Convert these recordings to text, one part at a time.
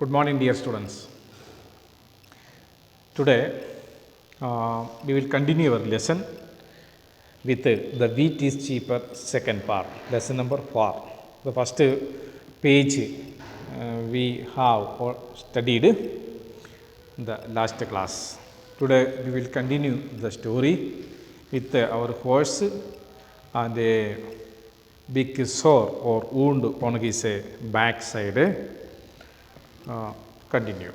Good morning, dear students. Today, we will continue our lesson with the wheat is cheaper second part, lesson number 4. The first page we have studied in the last class. Today, we will continue the story with our horse and a big sore or wound on his back side. Continue.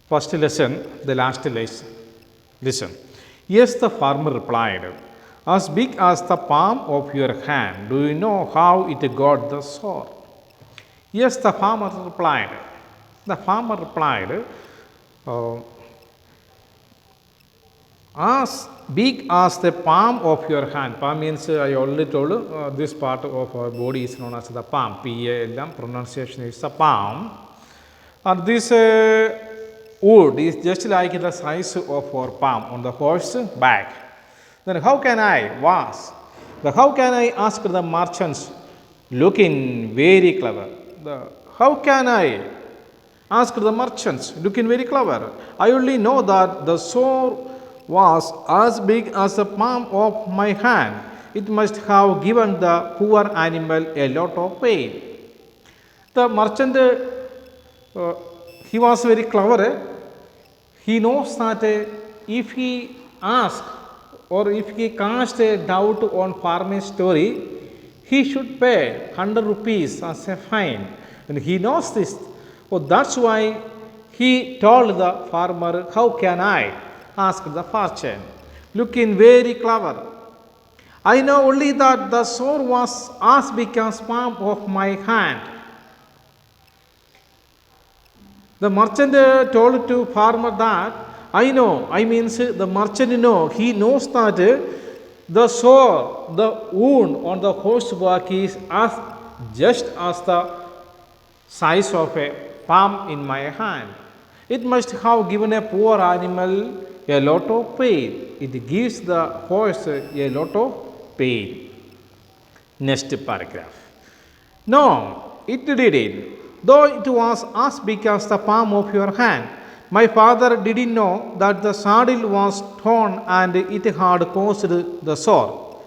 First lesson, the last lesson. Listen. Yes, the farmer replied, as big as the palm of your hand. Do you know how it got the sore? Yes, the farmer replied. The farmer replied, uh, as big as the palm of your hand. Palm means I already told this part of our body is known as the palm. PA pronunciation is the palm. And this wood is just like the size of our palm on the horse back. Then how can I was? How can I ask the merchants looking very clever? How can I ask the merchants looking very clever? I only know that the sore was as big as the palm of my hand. It must have given the poor animal a lot of pain. The merchant he was very clever. He knows that if he asks or if he cast a doubt on farmer's story, he should pay 100 rupees as a fine. And he knows this. So that's why he told the farmer, how can I ask the fortune? Looking very clever. I know only that the sore was as big as palm of my hand. The merchant told to farmer that I means the merchant he knows that the sore, the wound on the horse back is as just as the size of a palm in my hand. It must have given a poor animal a lot of pain. It gives the horse a lot of pain. Next paragraph. No, it didn't, though it was as big as the palm of your hand. My father didn't know that the saddle was torn and it had caused the sore.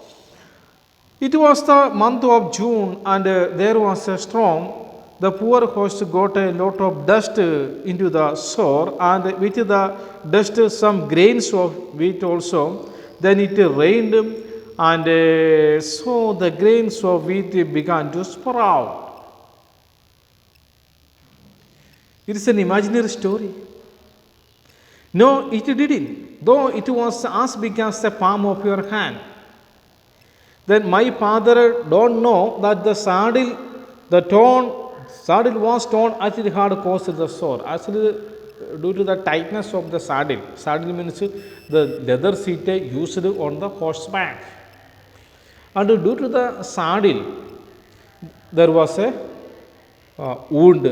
It was the month of June and there was a storm. The poor horse got a lot of dust into the sore, and with the dust some grains of wheat also. Then it rained, and so the grains of wheat began to sprout. It is an imaginary story. No, it didn't, though it was as big as the palm of your hand. Then my father don't know that the saddle was torn as it had caused the sore. Actually, due to the tightness of the saddle. Saddle means the leather seat used on the horseback. And due to the saddle, there was a wound.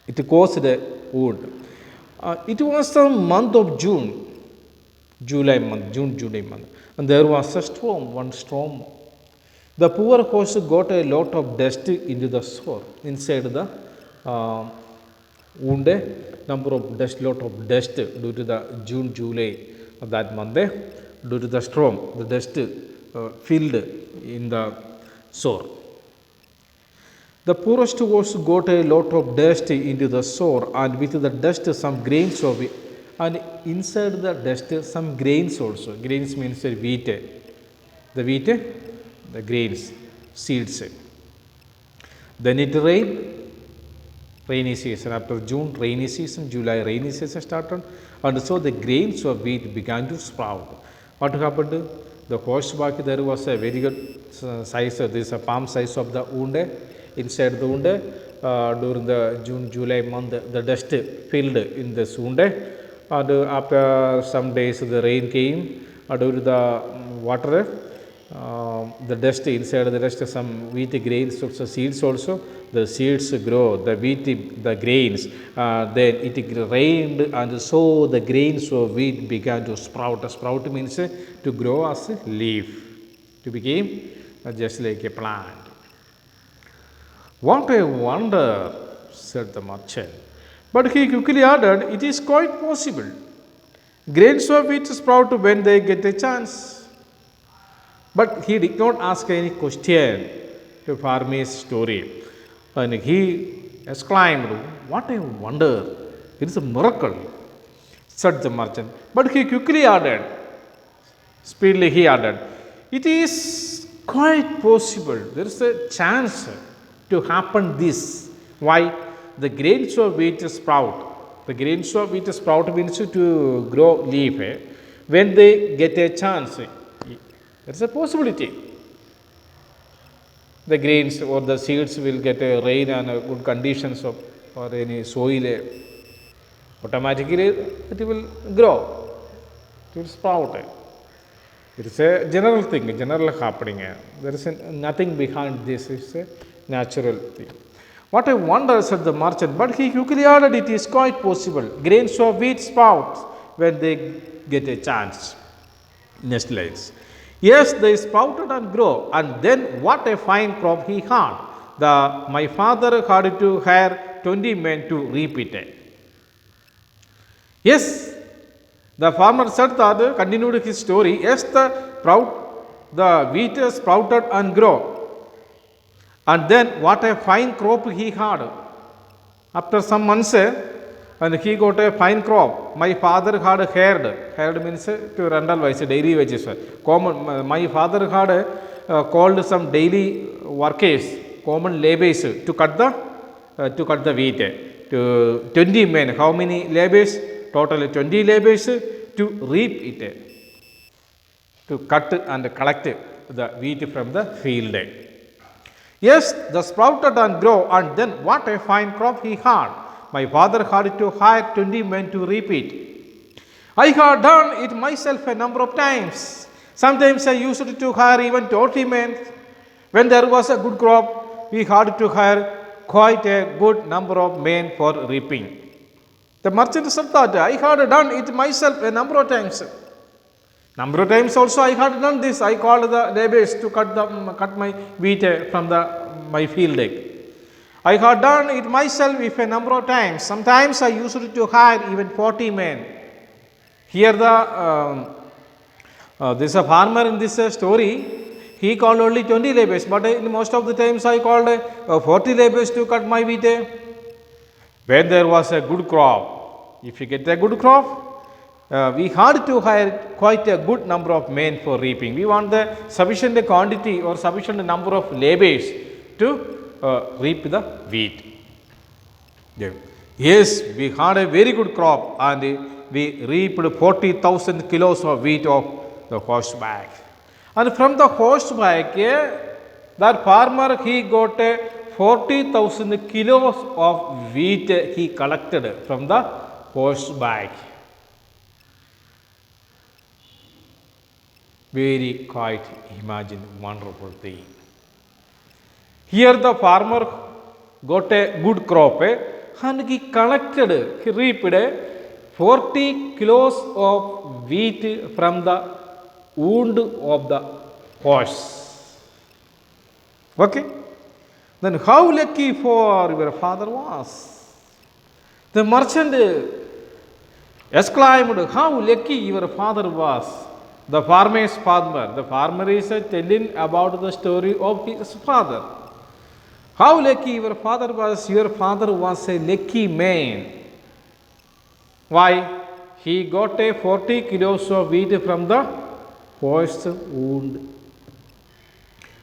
It caused a wound. It was the month of June, July month, and there was a storm, one storm. The poor horse got a lot of dust into the sore inside the wound. Number of dust, lot of dust due to the June, July of that month. Due to the storm, the dust filled in the sore. The poorest horse got a lot of dust into the sore, and with the dust some grains of it, and inside the dust some grains also. Grains means wheat. The wheat, the grains, seeds. Then it rained, rainy season. After June, rainy season, July, rainy season started, and so the grains of wheat began to sprout. What happened? The horseback there was a very good size. This is a palm size of the wound. Inside the wound, during the June, July month, the dust filled in this wound. And after some days, the rain came. Due to the water, the dust inside the dust, some wheat grains, also seeds also. The seeds grow, the wheat, the grains. Then it rained, and so the grains of wheat began to sprout. Sprout means to grow as a leaf, to become just like a plant. What a wonder, said the merchant. But he quickly added, it is quite possible. Grains of wheat sprout when they get a chance. But he did not ask any question to farmer's story. And he exclaimed, what a wonder! It is a miracle, said the merchant. But he quickly added, speedily he added, it is quite possible. There is a chance to happen this. Why? The grains of wheat sprout. The grains of wheat sprout means to grow leaf. When they get a chance, there is a possibility. The grains or the seeds will get a rain and a good conditions of or any soil. Automatically it will grow. It will sprout. It is a general thing, a general happening. There is nothing behind this. It's a natural thing. What a wonder, said the merchant. But he quickly added, it is quite possible. Grains of wheat sprouts when they get a chance. Next lines. Yes, they sprouted and grow. And then what a fine crop he had. My father had to hire 20 men to reap it. Yes, the farmer said that, continued his story. Yes, the wheat sprouted and grew. And then what a fine crop he had. After some months, and he got a fine crop. My father had hired. Hired means to rental wise, daily wages. Common. My father had called some daily workers, common laborers, to cut the wheat. To 20 men. How many laborers? Total 20 laborers to reap it. To cut and collect the wheat from the field. Yes, the sprouted and grow, and then what a fine crop he had. My father had to hire 20 men to reap it. I had done it myself a number of times. Sometimes I used to hire even 20 men. When there was a good crop, we had to hire quite a good number of men for reaping. The merchant said that I had done it myself a number of times. Number of times also I had done this. I called the laborers to cut my wheat from my field. I had done it myself a number of times. Sometimes I used to hire even 40 men. Here this a farmer in this story. He called only 20 laborers, but in most of the times I called 40 laborers to cut my wheat. When there was a good crop, if you get a good crop, we had to hire quite a good number of men for reaping. We want the sufficient quantity or sufficient number of laborers to reap the wheat. Yes, we had a very good crop and we reaped 40,000 kilos of wheat of the horseback. And from the horseback, that farmer, he got 40,000 kilos of wheat he collected from the horseback. Very quite imagine wonderful thing. Here the farmer got a good crop and he collected, he reaped 40 kilos of wheat from the wound of the horse. Okay? Then how lucky for your father was. The merchant exclaimed, how lucky your father was. The farmer's father. The farmer is telling about the story of his father. How lucky your father was. Your father was a lucky man. Why? He got a 40 kilos of wheat from the horse wound.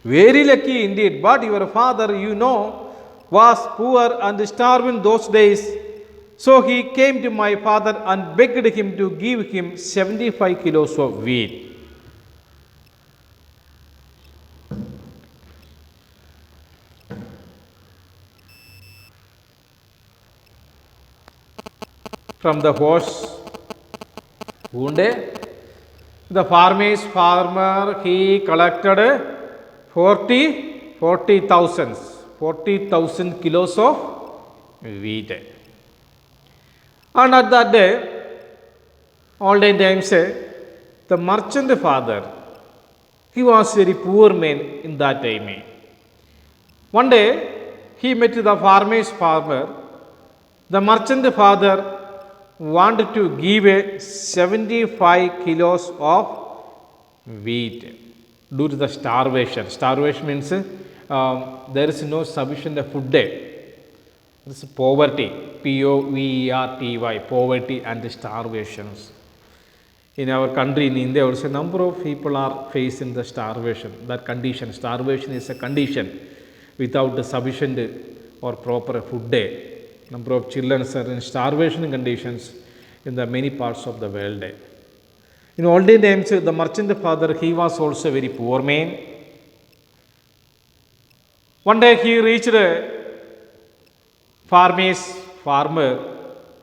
Very lucky indeed. But your father, you know, was poor and starving those days. So he came to my father and begged him to give him 75 kilos of wheat. From the horse wounded, the farmer, he collected 40,000 kilos of wheat. And at that day, olden times, the merchant father, he was very poor man in that time. One day, he met the farmer's farmer. The merchant father wanted to give a 75 kilos of wheat due to the starvation. Starvation means there is no sufficient food. This is poverty, Poverty, poverty and starvations. In our country, in India, also a number of people are facing the starvation. That condition, starvation is a condition without the sufficient or proper food. Number of children are in starvation conditions in the many parts of the world. In olden times, the merchant father, he was also a very poor man. One day he reached a farmer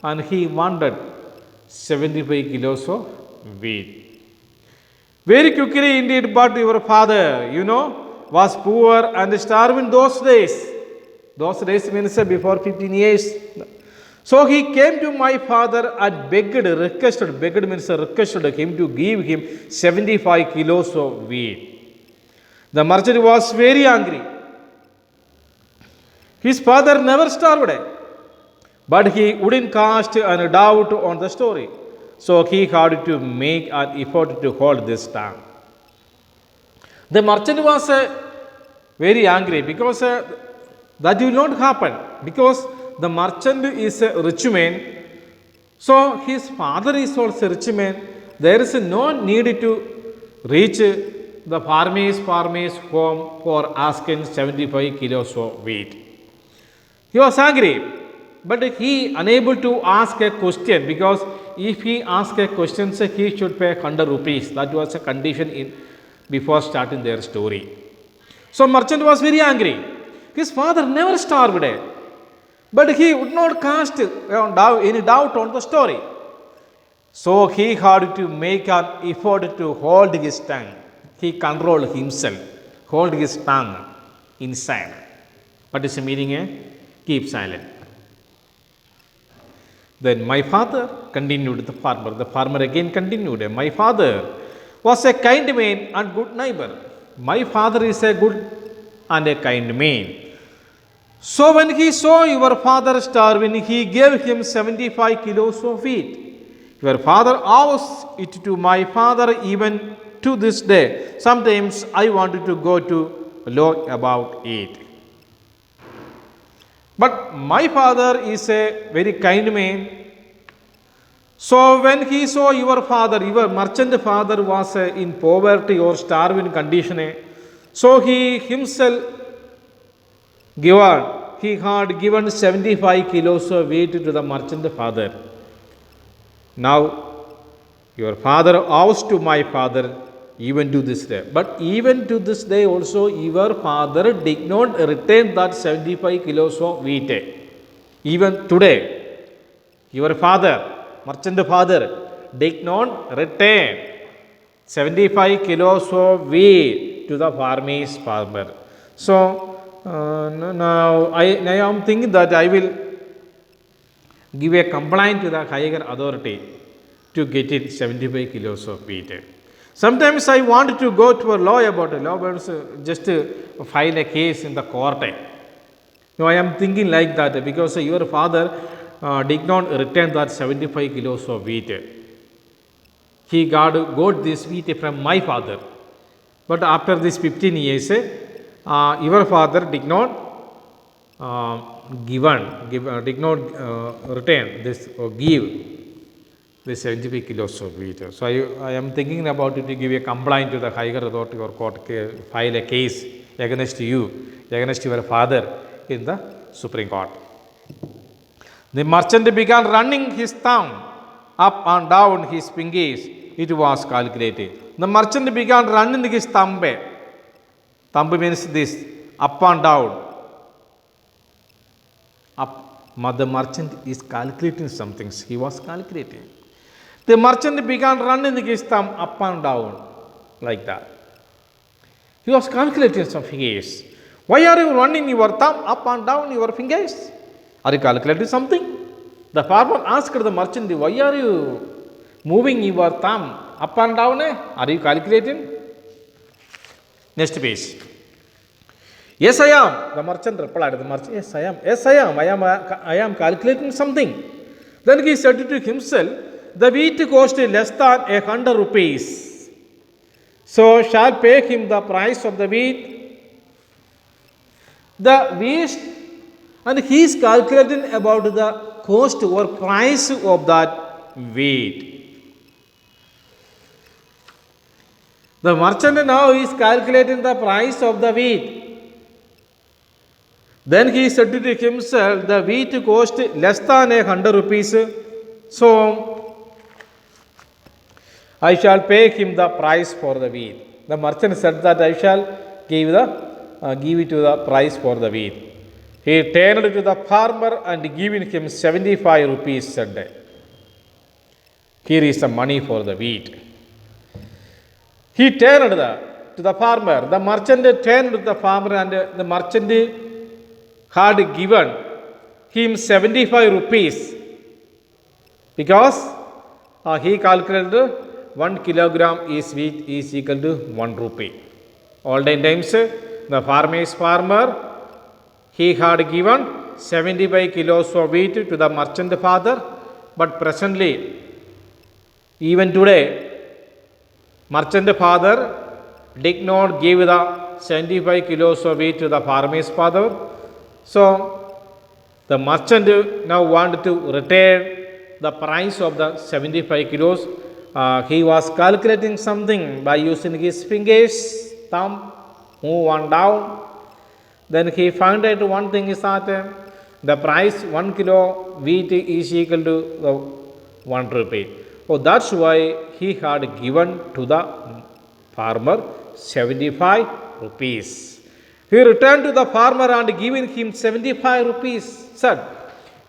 and he wanted 75 kilos of wheat. Very quickly indeed, but your father, was poor and starving those days. Those days means before 15 years. So he came to my father and begged means requested him to give him 75 kilos of wheat. The merchant was very angry. His father never starved, but he wouldn't cast a doubt on the story. So he had to make an effort to hold this tongue. The merchant was very angry because that will not happen, because the merchant is a rich man. So his father is also a rich man. There is no need to reach the farmer's home for asking 75 kilos of wheat. He was angry, but he unable to ask a question, because if he asked a question, he should pay 100 rupees. That was a condition before starting their story. So merchant was very angry. His father never starved, but he would not cast any doubt on the story. So he had to make an effort to hold his tongue. He controlled himself, hold his tongue inside. What is the meaning? Keep silent. Then my father, continued the farmer. The farmer again continued. My father was a kind man and good neighbor. My father is a good and a kind man. So when he saw your father starving, he gave him 75 kilos of wheat. Your father owes it to my father even to this day. Sometimes I wanted to go to law about it. But my father is a very kind man. So when he saw your merchant father was in poverty or starving condition, so he himself he had given 75 kilos of wheat to the merchant father. Now your father owes to my father even to this day. But even to this day also your father did not return that 75 kilos of wheat. Even today, your father, merchant father, did not return 75 kilos of wheat to the farmer. So now I am thinking that I will give a complaint to the higher authority to get it 75 kilos of wheat. Sometimes I want to go to a law about it. Law just file a case in the court. No, I am thinking like that because your father did not return that 75 kilos of wheat. He got this wheat from my father. But after this 15 years, your father did not return this or give this 75 kilos of wheat. So I am thinking about it to give a complaint to the higher authority or court, file a case against you, against your father in the Supreme Court. The merchant began running his thumb up and down his fingers. It was calculated. The merchant began running his thumb. Thumb means this, up and down. Up. The merchant is calculating some things. He was calculating. The merchant began running his thumb up and down like that. He was calculating some fingers. Why are you running your thumb up and down your fingers? Are you calculating something? The farmer asked the merchant, why are you moving your thumb up and down? Are you calculating? Next page. Yes, I am. The merchant replied. The merchant, yes, I am. Yes, I am. I am calculating something. Then he said to himself, the wheat cost less than 100 rupees. So shall pay him the price of the wheat. The wheat, and he is calculating about the cost or price of that wheat. The merchant now is calculating the price of the wheat. Then he said to himself, the wheat cost less than 100 rupees. So I shall pay him the price for the wheat. The merchant said that I shall give it to the price for the wheat. He turned to the farmer and given him 75 rupees, said, here is the money for the wheat. He turned to the farmer. The merchant turned to the farmer, and the merchant had given him 75 rupees because he calculated 1 kilogram is wheat is equal to 1 rupee. Olden times, the farmer, he had given 75 kilos of wheat to the merchant father, but presently, even today, merchant father did not give the 75 kilos of wheat to the farmer's father. So, the merchant now wanted to return the price of the 75 kilos. He was calculating something by using his fingers, thumb, move on down. Then he found out one thing is that the price 1 kilo wheat is equal to 1 rupee. So that's why he had given to the farmer 75 rupees. He returned to the farmer and given him 75 rupees. Said,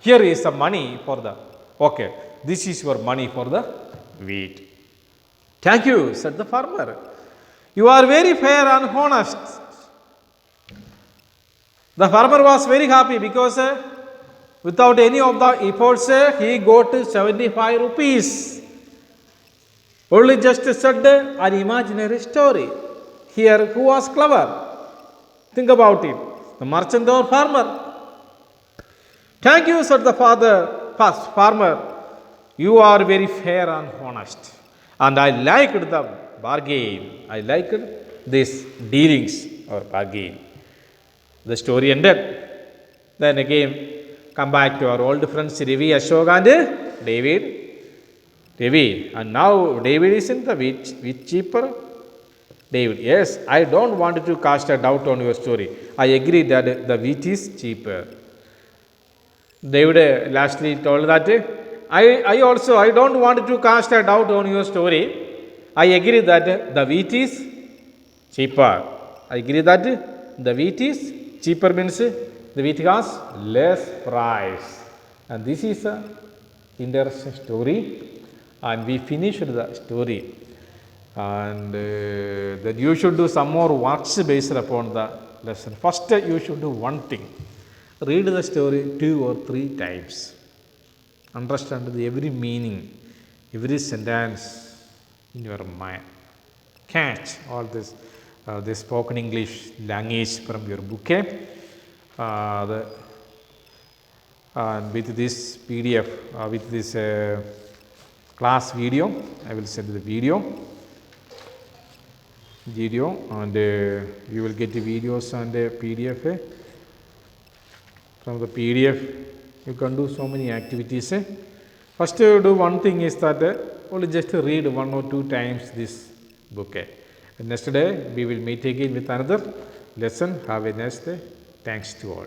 here is the money for the, okay, this is your money for the wheat. Thank you, said the farmer. You are very fair and honest. The farmer was very happy because without any of the efforts, he got 75 rupees. Only just said an imaginary story. Here, who was clever? Think about it. The merchant or farmer? Thank you, said the farmer. You are very fair and honest. And I liked the bargain. I liked these dealings or bargain. The story ended. Then again, come back to our old friends Ravi, Ashok and David. And now David is in the which cheaper? David, yes, I don't want to cast a doubt on your story. I agree that the wheat is cheaper. David lastly told that I don't want to cast a doubt on your story. I agree that the wheat is cheaper. I agree that the wheat is cheaper means the wheat has less price. And this is an interesting story. And we finished the story. And then you should do some more works based upon the lesson. First, you should do one thing. Read the story 2 or 3 times. Understand every meaning, every sentence in your mind. Catch all this spoken English language from your book. And with this PDF, with this class video, I will send the video, and you will get the videos and the PDF. From the PDF, you can do so many activities. First, you do one thing is that only just read 1 or 2 times this book. And next day, we will meet again with another lesson. Have a nice day. Thanks to all.